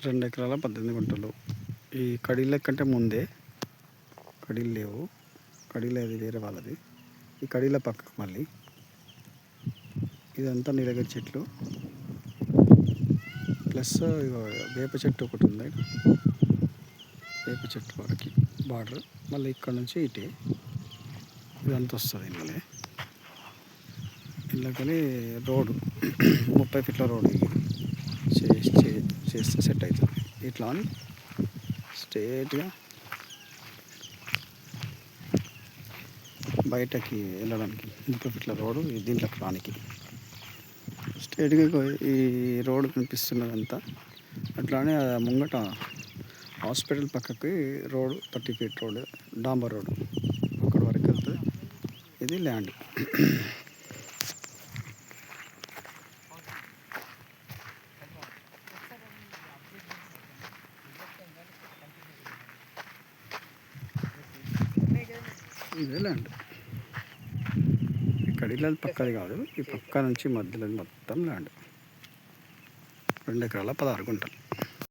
2 ఎకరాల 18 గుంటలు. ఈ కడీల కంటే ముందే కడీలు లేవు, కడీలు అది వేరే వాళ్ళది. ఈ కడీల పక్కకు మళ్ళీ ఇదంతా నీలగిరి చెట్లు ప్లస్ వేప చెట్టు ఒకటి ఉంది. వేప చెట్టు వరకు బార్డర్, మళ్ళీ ఇక్కడ నుంచి ఇటే ఇదంతా వస్తుంది. ఇళ్ళకని రోడ్డు 30 ఫీట్ల రోడ్డు చేస్తే సెట్ అవుతుంది. ఇట్లా అని స్ట్రేట్గా బయటకి వెళ్ళడానికి 30 ఫీట్ల రోడ్డు దీంట్లోకి రానికి స్ట్రేట్గా ఈ రోడ్డు కనిపిస్తున్నదంతా. అట్లానే ముంగట హాస్పిటల్ పక్కకి రోడ్డు 30 ఫీట్ రోడ్డు, డాంబర్ రోడ్డు అక్కడ వరకు వెళ్తుంది. ఇది ల్యాండ్. ఇదే ల్యాండ్. ఈ కడీల పక్కది కాదు, ఈ పక్క నుంచి మధ్యలో మొత్తం ల్యాండ్. 2 ఎకరాల 16 గుంటలు.